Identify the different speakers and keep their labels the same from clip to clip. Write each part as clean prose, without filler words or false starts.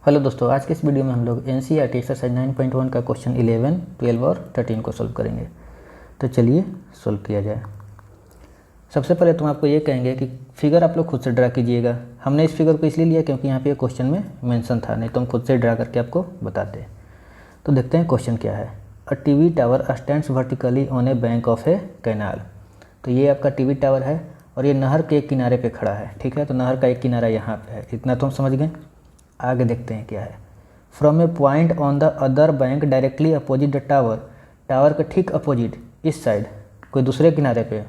Speaker 1: Hello दोस्तों, आज के इस वीडियो में हम लोग एनसीईआरटी एक्सरसाइज 9.1 का क्वेश्चन 11, 12 और 13 को सोल्व करेंगे। तो चलिए सोल्व किया जाए। सबसे पहले तो आपको ये कहेंगे कि फिगर आप लोग खुद से ड्रा कीजिएगा। हमने इस फिगर को इसलिए लिया क्योंकि यहाँ पे क्वेश्चन में मेंशन था, नहीं तो हम खुद से ड्रा करके आपको बताते। तो देखते हैं क्वेश्चन क्या है। A TV tower stands vertically on A bank of A canal. तो ये आपका टीवी टावर है और ये नहर के एक किनारे पे खड़ा है। ठीक है, तो नहर का एक किनारा यहाँ पे है, इतना तो हम समझ गए। आगे देखते हैं क्या है। From A point on the other bank directly opposite the tower. Tower के ठीक अपोजिट इस साइड कोई दूसरे किनारे पे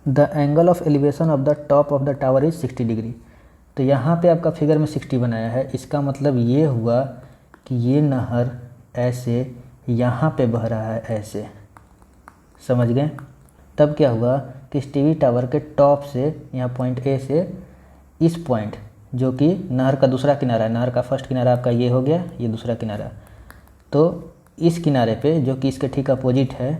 Speaker 1: the angle of elevation of the top of the tower is 60 degree. तो यहाँ पे आपका फिगर में 60 बनाया है। इसका मतलब ये हुआ कि ये नहर ऐसे यहाँ पे बह रहा है, ऐसे समझ गए। तब क्या हुआ कि इस टीवी टावर के टॉप से यहाँ पॉइंट ए से इस पॉइंट जो कि नहर का दूसरा किनारा है, नहर का फर्स्ट किनारा आपका ये हो गया, ये दूसरा किनारा, तो इस किनारे पे जो कि इसके ठीक अपोजिट है,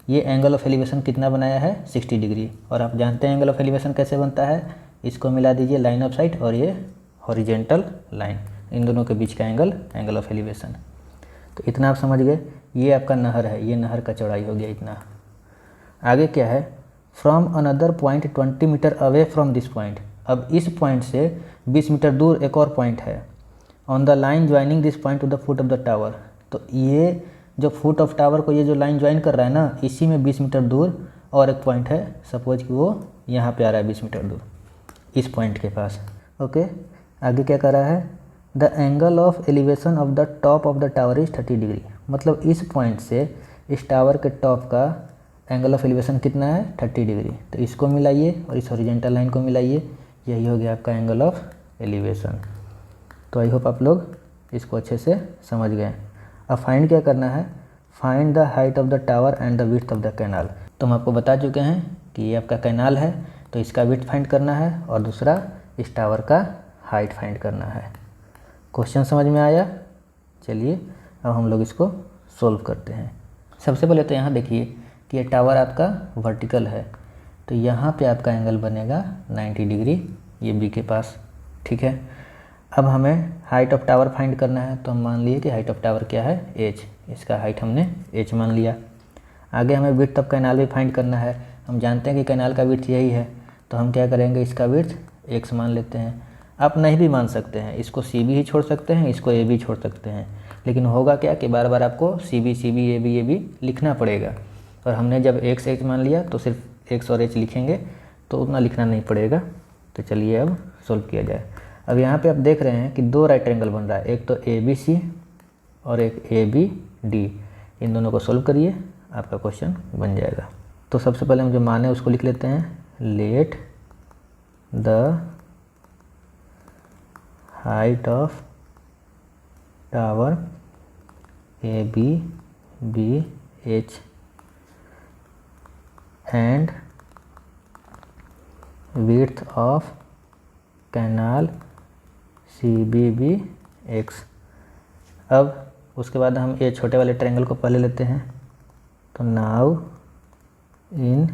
Speaker 1: ये एंगल ऑफ एलिवेशन कितना बनाया है 60 डिग्री। और आप जानते हैं एंगल ऑफ एलिवेशन कैसे बनता है, इसको मिला दीजिए लाइन ऑफ साइट और ये हॉरिजेंटल लाइन, इन दोनों के बीच का एंगल ऑफ एलिवेशन। तो इतना आप समझ गए। ये आपका नहर है, ये नहर का चौड़ाई हो गया इतना। आगे क्या है, from another point 20 metre away from this point. अब इस पॉइंट से 20 मीटर दूर एक और पॉइंट है। On the line joining this point two the foot of the tower. तो ये जो फुट ऑफ टावर को ये जो लाइन ज्वाइन कर रहा है ना, इसी में 20 मीटर दूर और एक पॉइंट है। सपोज कि वो यहाँ पे आ रहा है 20 मीटर दूर इस पॉइंट के पास। ओके, आगे क्या कर रहा है, the angle of elevation of the top of the tower is 30 degree. मतलब इस पॉइंट से इस टावर के टॉप का एंगल ऑफ एलिवेशन कितना है 30 डिग्री। तो इसको मिलाइए और इस हॉरिजेंटल लाइन को मिलाइए, यही हो गया आपका एंगल ऑफ एलिवेशन। तो आई होप आप लोग इसको अच्छे से समझ गए। अब फाइंड क्या करना है, find the height of the tower and the width of the canal. तो हम आपको बता चुके हैं कि ये आपका कैनाल है, तो इसका विड्थ फाइंड करना है और दूसरा इस टावर का हाइट फाइंड करना है। क्वेश्चन समझ में आया। चलिए अब हम लोग इसको सोल्व करते हैं। सबसे पहले तो यहाँ देखिए कि ये टावर आपका वर्टिकल है, तो यहाँ पे आपका एंगल बनेगा 90 डिग्री ये बी के पास। ठीक है, अब हमें हाइट ऑफ टावर फाइंड करना है, तो हम मान लिए कि हाइट ऑफ टावर क्या है h, इसका हाइट हमने h मान लिया। आगे हमें विड्थ ऑफ कैनाल भी फाइंड करना है। हम जानते हैं कि कैनाल का विड्थ यही है, तो हम क्या करेंगे, इसका विड्थ x मान लेते हैं। आप नहीं भी मान सकते हैं, इसको सी बी ही छोड़ सकते हैं, इसको ए बी छोड़ सकते हैं, लेकिन होगा क्या कि बार बार आपको सी बी ए बी लिखना पड़ेगा। और हमने जब x मान लिया तो सिर्फ x और h लिखेंगे, तो उतना लिखना नहीं पड़ेगा। तो चलिए अब सोल्व किया जाए। अब यहाँ पे आप देख रहे हैं कि दो राइट एंगल बन रहा है, एक तो ABC और एक ABD। इन दोनों को सोल्व करिए, आपका क्वेश्चन बन जाएगा। तो सबसे पहले हम जो माने उसको लिख लेते हैं, let the height of tower ABBH and width of canal CBBX। अब उसके बाद हम ये छोटे वाले ट्रायंगल को पहले लेते हैं। तो now in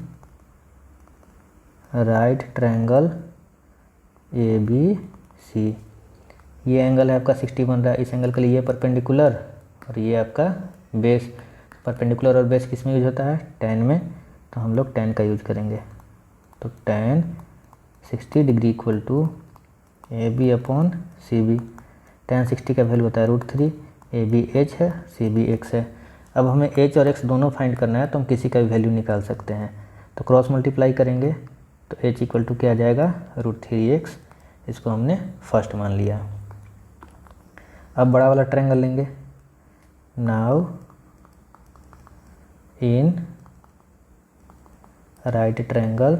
Speaker 1: right triangle ABC, ये एंगल है आपका 60 बन रहा है। इस एंगल के लिए ये परपेंडिकुलर और ये आपका बेस। परपेंडिकुलर और बेस किस में यूज होता है, tan में, तो हम लोग tan का यूज करेंगे। तो tan 60 degree equal to AB upon CB। tan 60 का वैल्यू होता है √3, AB h है, CB x है। अब हमें h और x दोनों फाइंड करना है, तो हम किसी का भी वैल्यू निकाल सकते हैं। तो क्रॉस मल्टीप्लाई करेंगे तो h इक्वल टू क्या आ जाएगा √3x, इसको हमने फर्स्ट मान लिया। अब बड़ा वाला ट्रायंगल लेंगे। Now in right triangle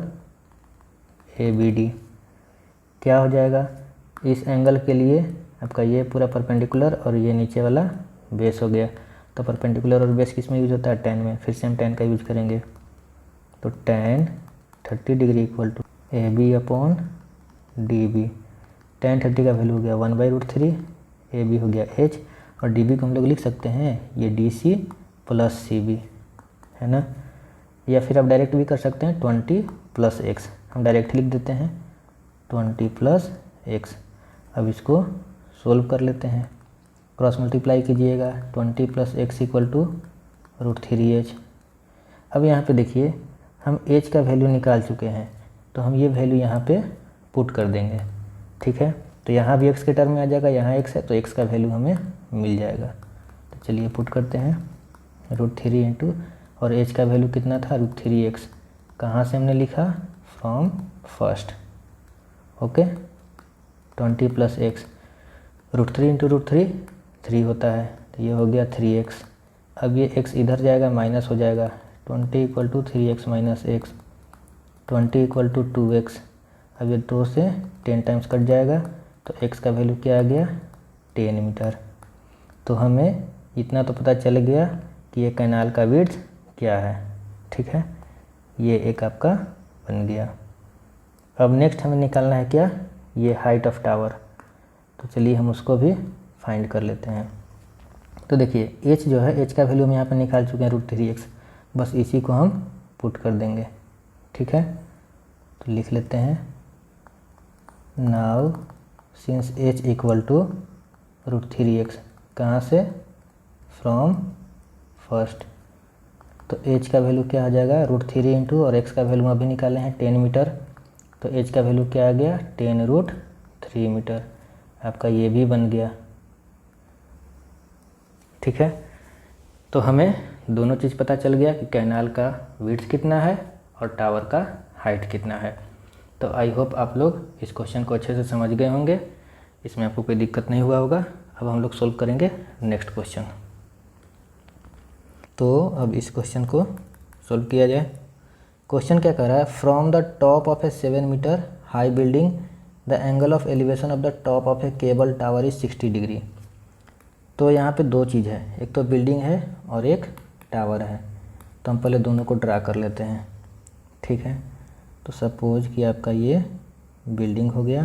Speaker 1: ABD क्या हो जाएगा, इस एंगल के लिए आपका ये पूरा परपेंडिकुलर और ये नीचे वाला बेस हो गया। तो परपेंडिकुलर और बेस किस में यूज होता है, tan में, फिर से हम tan का यूज करेंगे। तो tan 30 degree equal to AB upon DB। tan 30 का वैल्यू हो गया 1/√3, AB हो गया h और DB को हम लोग लिख सकते हैं ये DC प्लस CB है ना, या फिर आप डायरेक्ट भी कर सकते हैं 20 + x। हम डायरेक्ट लिख देते हैं 20 + x। अब इसको सोल्व कर लेते हैं। क्रॉस मल्टीप्लाई कीजिएगा, 20 + x = √3h। अब यहाँ पे देखिए हम h का वैल्यू निकाल चुके हैं, तो हम ये वैल्यू यहाँ पे पुट कर देंगे। ठीक है, तो यहाँ भी x के टर्म में आ जाएगा, यहाँ x है तो x का वैल्यू हमें मिल जाएगा। तो चलिए पुट करते हैं, √3 इंटू, और h का वैल्यू कितना था, √3x। कहाँ से हमने लिखा, from first. Okay, 20 + x, √3 into √3 3 होता है, तो ये हो गया 3x। अब ये x इधर जाएगा, माइनस हो जाएगा, 20 = 3x - x, 20 = 2x। अब ये 2 से 10 टाइम्स कट जाएगा, तो x का वैल्यू क्या आ गया, 10 मीटर। तो हमें इतना तो पता चल गया कि ये कैनाल का विड्थ क्या है। ठीक है, ये एक आपका बन गया। अब नेक्स्ट हमें निकालना है क्या, ये हाइट ऑफ टावर। तो चलिए हम उसको भी फाइंड कर लेते हैं। तो देखिए h जो है, h का वैल्यू हम यहाँ पर निकाल चुके हैं, √3x। बस इसी को हम पुट कर देंगे। ठीक है, तो लिख लेते हैं, नाउ सिंस h = √3x। कहाँ से, फ्रॉम फर्स्ट। तो h का वैल्यू क्या आ जाएगा, √3 इंटू, और x का वैल्यू अभी निकाले हैं 10 मीटर, तो h का वैल्यू क्या आ गया, 10√3 मीटर। आपका ये भी बन गया। ठीक है, तो हमें दोनों चीज़ पता चल गया कि कैनाल का विड्थ कितना है और टावर का हाइट कितना है। तो आई होप आप लोग इस क्वेश्चन को अच्छे से समझ गए होंगे, इसमें आपको कोई दिक्कत नहीं हुआ होगा। अब हम लोग सोल्व करेंगे नेक्स्ट क्वेश्चन। तो अब इस क्वेश्चन को सोल्व किया जाए। क्वेश्चन क्या कह रहा है, from the top of a 7 metre high building the angle of elevation of the top of a cable tower is 60 degree. तो यहाँ पे दो चीज़ है, एक तो बिल्डिंग है और एक टावर है। तो हम पहले दोनों को ड्रा कर लेते हैं। ठीक है, तो सपोज कि आपका ये बिल्डिंग हो गया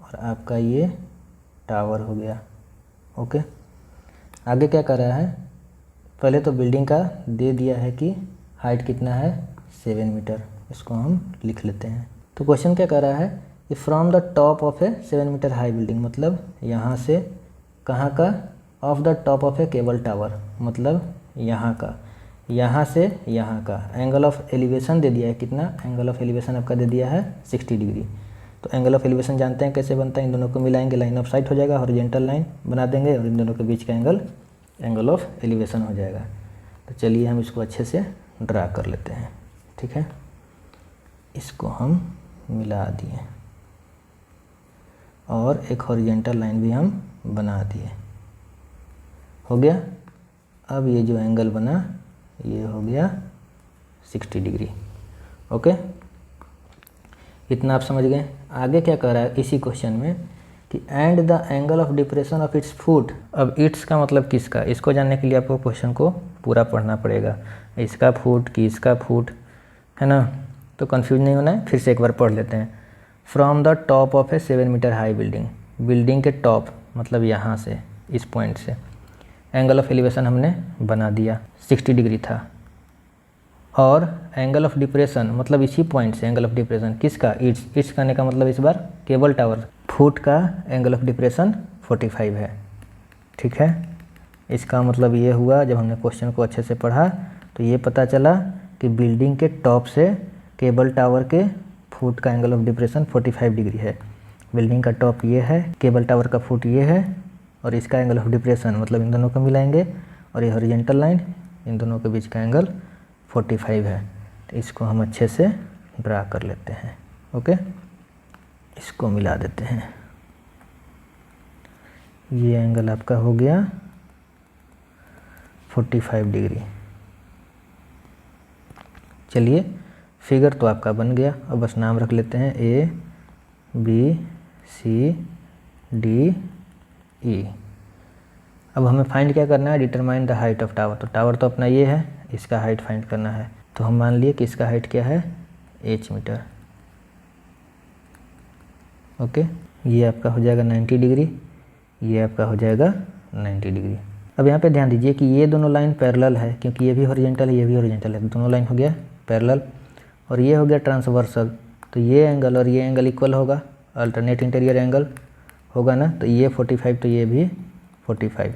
Speaker 1: और आपका ये टावर हो गया। ओके, आगे क्या कर रहा है, पहले तो बिल्डिंग का दे दिया है कि हाइट कितना है, 7 मीटर। इसको हम लिख लेते हैं। तो क्वेश्चन क्या कर रहा है कि from the top of a 7 metre high building, मतलब यहाँ से कहाँ का, of the top of a cable tower, मतलब यहाँ का, यहाँ से यहाँ का एंगल ऑफ एलिवेशन दे दिया है कितना, एंगल ऑफ एलिवेशन आपका दे दिया है 60 डिग्री। तो एंगल ऑफ एलिवेशन जानते हैं कैसे बनता है, इन दोनों को मिलाएंगे, लाइन ऑफ साइट हो जाएगा, हॉरिजॉन्टल लाइन बना देंगे और इन दोनों के बीच का एंगल ऑफ एलिवेशन हो जाएगा। तो चलिए हम इसको अच्छे से ड्रा कर लेते हैं। ठीक है, इसको हम मिला दिए और एक हॉरिजॉन्टल लाइन भी हम बना दिए, हो गया। अब ये जो एंगल बना ये हो गया 60 डिग्री। ओके, इतना आप समझ गए। आगे क्या कह रहा है इसी क्वेश्चन में कि and the angle of depression of its foot. अब इट्स का मतलब किसका, इसको जानने के लिए आपको क्वेश्चन को पूरा पढ़ना पड़ेगा। इसका फुट कि इसका फुट, है ना, तो कंफ्यूज नहीं होना है। फिर से एक बार पढ़ लेते हैं। From the top of a 7 metre high building, building के टॉप मतलब यहाँ से, इस पॉइंट से एंगल ऑफ एलिवेशन हमने बना दिया, 60 डिग्री था। और एंगल ऑफ डिप्रेशन मतलब इसी पॉइंट से एंगल ऑफ डिप्रेशन किसका, इट्स करने का मतलब इस बार केबल टावर, फुट का एंगल ऑफ डिप्रेशन 45 है। ठीक है, इसका मतलब ये हुआ, जब हमने क्वेश्चन को अच्छे से पढ़ा तो ये पता चला कि बिल्डिंग के टॉप से केबल टावर के फुट का एंगल ऑफ डिप्रेशन 45 डिग्री है। बिल्डिंग का टॉप ये है, केबल टावर का फुट ये है, और इसका एंगल ऑफ डिप्रेशन मतलब इन दोनों को मिलाएंगे और ये हॉरिजॉन्टल लाइन, इन दोनों के बीच का एंगल 45 है। तो इसको हम अच्छे से ड्रा कर लेते हैं। ओके, इसको मिला देते हैं। ये एंगल आपका हो गया 45 डिग्री। चलिए, फिगर तो आपका बन गया। अब बस नाम रख लेते हैं A B C D E। अब हमें फाइंड क्या करना है, determine the height of tower. तो टावर तो अपना ये है, इसका हाइट फाइंड करना है। तो हम मान लिए कि इसका हाइट क्या है, h मीटर। ओके, ये आपका हो जाएगा 90 डिग्री, ये आपका हो जाएगा 90 डिग्री। अब यहाँ पे ध्यान दीजिए कि ये दोनों लाइन पैरेलल है, क्योंकि ये भी हॉरिजॉन्टल है, ये भी हॉरिजॉन्टल है, दोनों लाइन हो गया पैरेलल। और ये हो गया ट्रांसवर्सल, तो ये एंगल और ये एंगल इक्वल होगा, अल्टरनेट इंटीरियर एंगल। होगा ना, तो ये 45 तो ये भी 45।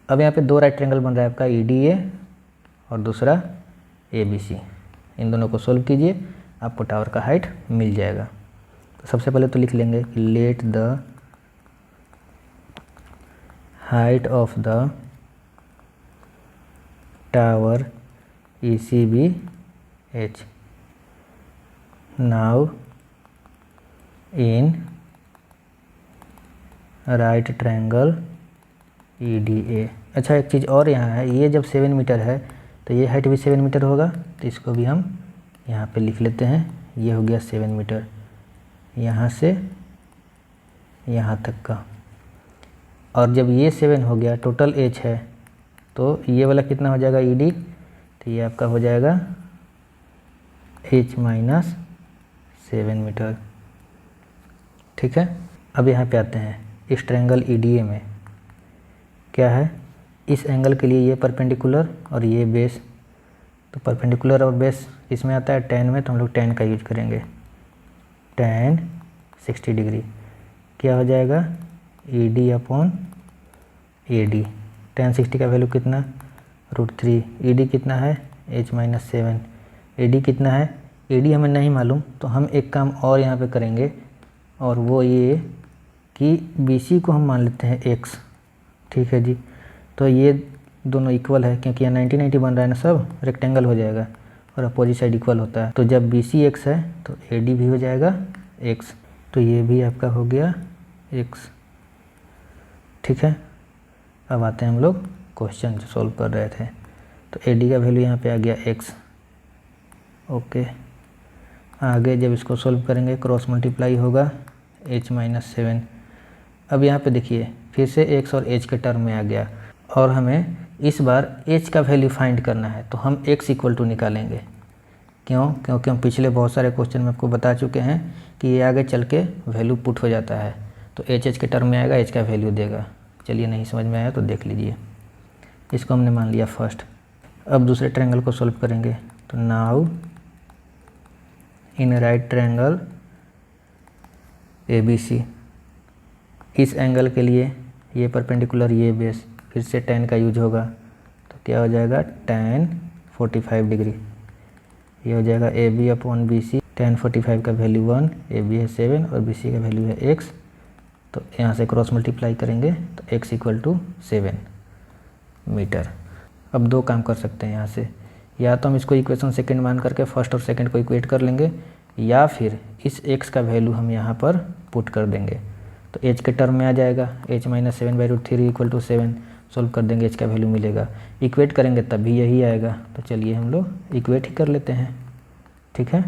Speaker 1: अब यहाँ पे दो राइट ट्रायंगल बन रहा है आपका EDA और दूसरा ABC। इन दोनों को सोल्व कीजिए, आपको टावर का हाइट मिल जाएगा। तो सबसे पहले तो लिख लेंगे कि let the height of the tower ECBH now in right triangle EDA। अच्छा, एक चीज़ और यहाँ है, ये जब 7 मीटर है तो ये हाइट भी 7 मीटर होगा, तो इसको भी हम यहाँ पे लिख लेते हैं। ये हो गया 7 मीटर यहाँ से यहाँ तक का। और जब ये 7 हो गया, टोटल H है, तो ये वाला कितना हो जाएगा ED, तो ये आपका हो जाएगा H माइनस 7 मीटर। ठीक है, अब यहाँ पे आते हैं इस ट्रायंगल EDA में क्या है, इस एंगल के लिए ये परपेंडिकुलर और ये बेस। तो परपेंडिकुलर और बेस इसमें आता है tan में, तो हम लोग tan का यूज करेंगे। tan 60 डिग्री क्या हो जाएगा ED अपॉन AD। tan 60 का वैल्यू कितना √3। ED कितना है H माइनस 7। AD कितना है, AD हमें नहीं मालूम, तो हम एक काम और यहाँ पे करेंगे, और वो ये कि BC को हम मान लेते हैं x। ठीक है जी, तो ये दोनों इक्वल है, क्योंकि यहाँ 90-90 बन रहा है ना, सब रेक्टेंगल हो जाएगा और अपोजिट साइड इक्वल होता है। तो जब BC x है तो AD भी हो जाएगा x, तो ये भी आपका हो गया x। ठीक है, अब आते हैं हम लोग क्वेश्चन जो सॉल्व कर रहे थे। तो AD का वैल्यू यहाँ पे आ गया x। ओके, आगे जब इसको सॉल्व करेंगे क्रॉस मल्टीप्लाई होगा H माइनस 7। अब यहाँ पे देखिए फिर से x और h के टर्म में आ गया, और हमें इस बार h का वैल्यू फाइंड करना है, तो हम x इक्वल टू निकालेंगे। क्यों? क्योंकि हम पिछले बहुत सारे क्वेश्चन में आपको बता चुके हैं कि ये आगे चल के वैल्यू पुट हो जाता है, तो h के टर्म में आएगा, h का वैल्यू देगा। चलिए, नहीं समझ में आया तो देख लीजिए। इसको हमने मान लिया फर्स्ट। अब दूसरे ट्रायंगल को सॉल्व करेंगे। तो now in right triangle ABC, इस एंगल के लिए ये परपेंडिकुलर ये बेस, फिर से tan का यूज होगा, तो क्या हो जाएगा tan 45 डिग्री। ये हो जाएगा AB अपॉन BC। tan 45 का वैल्यू 1, AB है 7 और BC का वैल्यू है x, तो यहाँ से क्रॉस मल्टीप्लाई करेंगे तो x इक्वल टू 7 मीटर। अब दो काम कर सकते हैं यहाँ से, या तो हम इसको इक्वेशन सेकंड मान करके फर्स्ट और सेकंड को इक्वेट कर लेंगे, या फिर इस x का वैल्यू हम यहाँ पर पुट कर देंगे, तो h के टर्म में आ जाएगा। H minus 7/√3 equal to 7 solve कर देंगे, h का वैल्यू मिलेगा। इक्वेट करेंगे तब भी यही आएगा, तो चलिए हम लोग इक्वेट ही कर लेते हैं। ठीक है,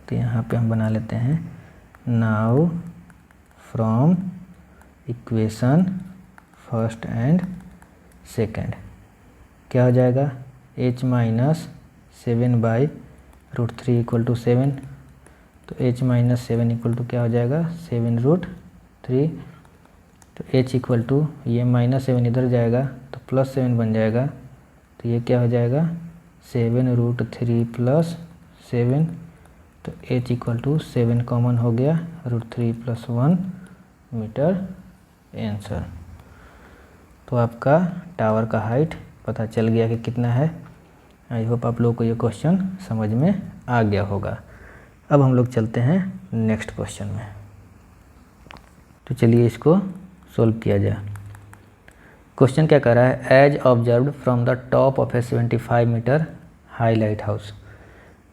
Speaker 1: तो यहाँ पे हम बना लेते हैं now from equation first and second क्या हो जाएगा H माइनस 7/√3 इक्वल टू 7, तो H माइनस 7 इक्वल टू क्या हो जाएगा 7√3। तो H इक्वल टू ये माइनस 7 इधर जाएगा तो प्लस 7 बन जाएगा, तो ये क्या हो जाएगा 7√3 प्लस 7, तो H इक्वल टू 7 कॉमन हो गया, √3 प्लस 1 मीटर आंसर। तो आपका टावर का हाइट पता चल गया कि कितना है। आई होप आप लोगों को ये क्वेश्चन समझ में आ गया होगा। अब हम लोग चलते हैं नेक्स्ट क्वेश्चन में। तो चलिए इसको सोल्व किया जाए। क्वेश्चन क्या कर रहा है, as observed from the top of a 75 metre high lighthouse.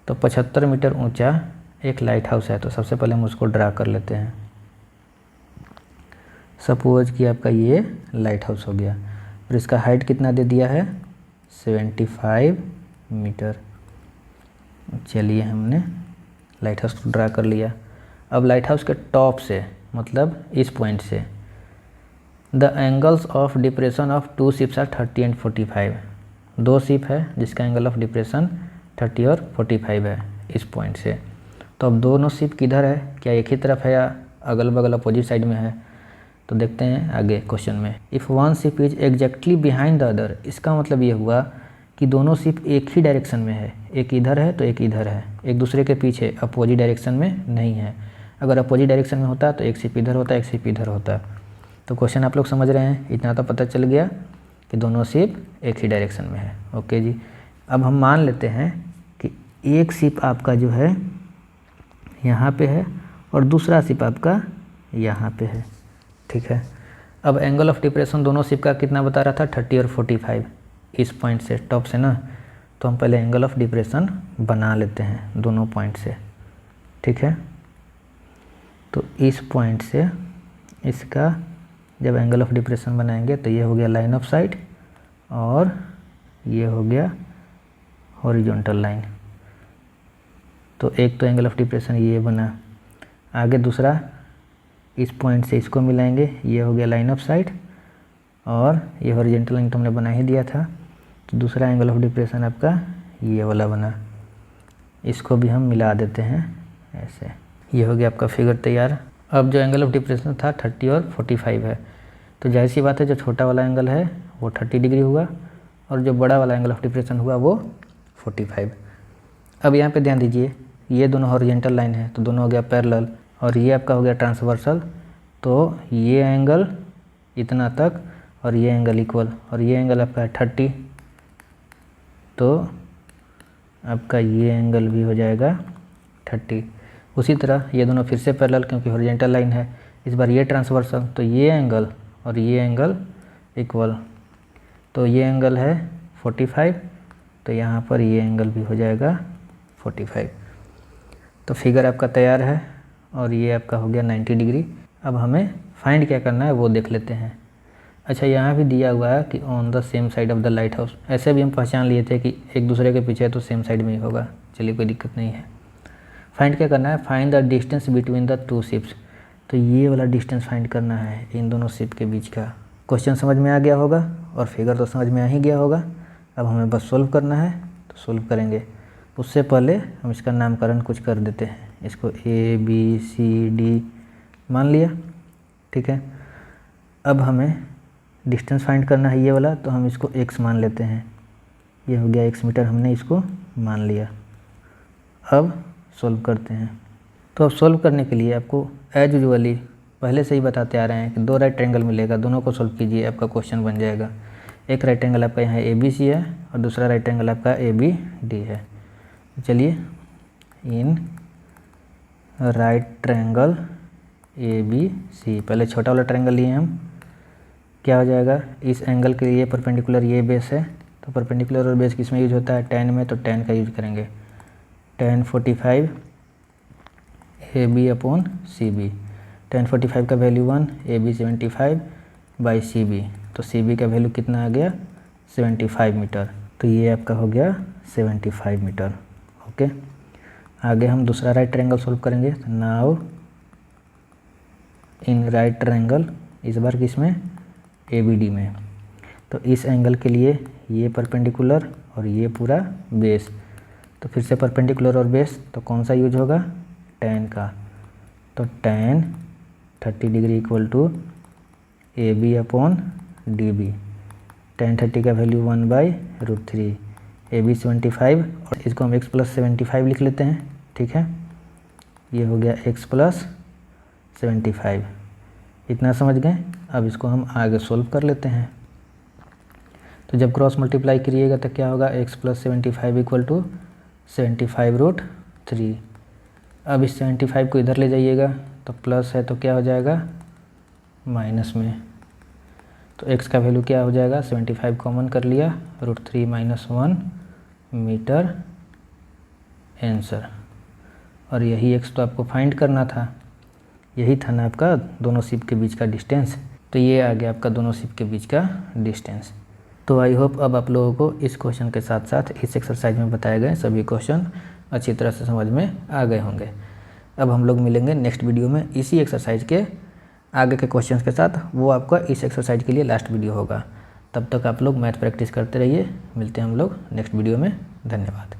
Speaker 1: तो 75 मीटर ऊंचा एक लाइट हाउस है, तो सबसे पहले हम उसको ड्रा कर लेते हैं। सपोज कि आपका ये लाइट हाउस हो गया और इसका हाइट कितना दे दिया है 75 मीटर। चलिए हमने लाइट हाउस को ड्रा कर लिया। अब लाइट हाउस के टॉप से मतलब इस पॉइंट से the angles of depression of two ships are 30 and 45। दो शिप है जिसका एंगल ऑफ डिप्रेशन 30 और 45 है इस पॉइंट से। तो अब दोनों शिप किधर है, क्या एक ही तरफ है या अगल बगल अपोजिट साइड में है, तो देखते हैं आगे क्वेश्चन में। If one ship is exactly behind the other, इसका मतलब ये हुआ कि दोनों शिप एक ही डायरेक्शन में है, एक इधर है तो एक इधर है, एक दूसरे के पीछे अपोजिट डायरेक्शन में नहीं है। अगर अपोजिट डायरेक्शन में होता तो एक शिप इधर होता, एक शिप इधर होता। तो क्वेश्चन आप लोग समझ रहे हैं, इतना तो पता चल गया कि दोनों शिप एक ही डायरेक्शन में है। ओके जी, अब हम मान लेते हैं कि एक शिप आपका जो है यहाँ पे है और दूसरा शिप आपका यहाँ पे है, ठीक है। अब एंगल ऑफ डिप्रेशन दोनों शिप का कितना बता रहा था, 30 और 45 इस पॉइंट से, टॉप से ना। तो हम पहले एंगल ऑफ डिप्रेशन बना लेते हैं दोनों पॉइंट से, ठीक है। तो इस पॉइंट से इसका जब एंगल ऑफ डिप्रेशन बनाएंगे तो ये हो गया लाइन ऑफ साइट और ये हो गया हॉरिजॉन्टल लाइन। तो एक तो एंगल ऑफ डिप्रेशन ये बना, आगे दूसरा इस पॉइंट से इसको मिलाएंगे, ये हो गया लाइन ऑफ साइट और ये हॉरिजॉन्टल लाइन तो हमने बना ही दिया था। तो दूसरा एंगल ऑफ डिप्रेशन आपका ये वाला बना, इसको भी हम मिला देते हैं ऐसे। ये हो गया आपका फिगर तैयार। अब जो एंगल ऑफ डिप्रेशन था 30 और 45 है, तो जाहिर सी बात है जो छोटा वाला एंगल है वो 30 डिग्री हुआ और जो बड़ा वाला एंगल ऑफ डिप्रेशन हुआ वो 45। अब यहाँ पे ध्यान दीजिए, ये दोनों हॉरिजॉन्टल लाइन है तो दोनों हो गया पैरेलल और ये आपका हो गया ट्रांसवर्सल। तो ये एंगल इतना तक और ये एंगल इक्वल और ये एंगल आपका है 30, तो आपका ये एंगल भी हो जाएगा 30। उसी तरह ये दोनों फिर से पैरेलल क्योंकि हॉरिजॉन्टल लाइन है, इस बार ये ट्रांसवर्सल, तो ये एंगल और ये एंगल इक्वल, तो ये एंगल है 45, तो यहाँ पर ये एंगल भी हो जाएगा 45। तो फिगर आपका तैयार है और ये आपका हो गया 90 डिग्री। अब हमें फाइंड क्या करना है वो देख लेते हैं। अच्छा, यहाँ भी दिया हुआ है कि on the same side of the light house, ऐसे भी हम पहचान लिए थे कि एक दूसरे के पीछे है तो सेम साइड में ही होगा। चलिए कोई दिक्कत नहीं है। फाइंड क्या करना है, find the distance between the two ships. तो ये वाला डिस्टेंस फाइंड करना है इन दोनों शिप के बीच का। क्वेश्चन समझ में आ गया होगा और फिगर तो समझ में आ ही गया होगा। अब हमें बस सोल्व करना है, तो सोल्व करेंगे। उससे पहले हम इसका नामकरण कुछ कर देते हैं, इसको ABCD मान लिया, ठीक है। अब हमें डिस्टेंस फाइंड करना है ये वाला, तो हम इसको x मान लेते हैं। ये हो गया x मीटर, हमने इसको मान लिया। अब सोल्व करते हैं। तो अब सोल्व करने के लिए आपको एज यूजुअली पहले से ही बताते आ रहे हैं कि दो राइट ट्रायंगल मिलेगा, दोनों को सोल्व कीजिए, आपका क्वेश्चन बन जाएगा। एक राइट ट्रायंगल आपका यहाँ ABC है और दूसरा राइट ट्रायंगल आपका ABD है। चलिए, इन राइट ट्रायंगल ABC, पहले छोटा वाला ट्रायंगल लिए हम, क्या हो जाएगा, इस एंगल के लिए परपेंडिकुलर ये बेस है, तो परपेंडिकुलर और बेस किस में यूज होता है, tan में, तो tan का यूज करेंगे। tan 45 AB/CB, tan 45 का वैल्यू 1, AB 75/CB, तो CB का वैल्यू कितना आ गया 75 मीटर। तो ये आपका हो गया 75 मीटर। ओके, आगे हम दूसरा राइट ट्रायंगल सोल्व करेंगे। नाउ इन राइट ट्रायंगल, इस बार किस में, ABD में। तो इस एंगल के लिए ये परपेंडिकुलर और ये पूरा बेस, तो फिर से परपेंडिकुलर और बेस, तो कौन सा यूज होगा, tan का। तो tan 30 degree equal to AB/DB। tan 30 का वैल्यू 1/√3, AB 75 और इसको हम x + 75 लिख लेते हैं, ठीक है। ये हो गया x + 75, इतना समझ गए। अब इसको हम आगे सोल्व कर लेते हैं। तो जब क्रॉस मल्टीप्लाई करिएगा तो क्या होगा, x + 75 इक्वल टू 75√3। अब इस 75 को इधर ले जाइएगा तो प्लस है तो क्या हो जाएगा, माइनस में। तो x का वैल्यू क्या हो जाएगा, 75 कॉमन कर लिया, √3 - 1 मीटर आंसर। और यही x तो आपको फाइंड करना था, यही था ना आपका दोनों शिप के बीच का डिस्टेंस। तो ये आ गया आपका दोनों शिप के बीच का डिस्टेंस। तो आई होप अब आप लोगों को इस क्वेश्चन के साथ साथ इस एक्सरसाइज में बताए गए सभी क्वेश्चन अच्छी तरह से समझ में आ गए होंगे। अब हम लोग मिलेंगे नेक्स्ट वीडियो में इसी एक्सरसाइज के आगे के क्वेश्चंस के साथ। वो आपका इस एक्सरसाइज के लिए लास्ट वीडियो होगा। तब तक आप लोग मैथ प्रैक्टिस करते रहिए। मिलते हैं हम लोग नेक्स्ट वीडियो में। धन्यवाद।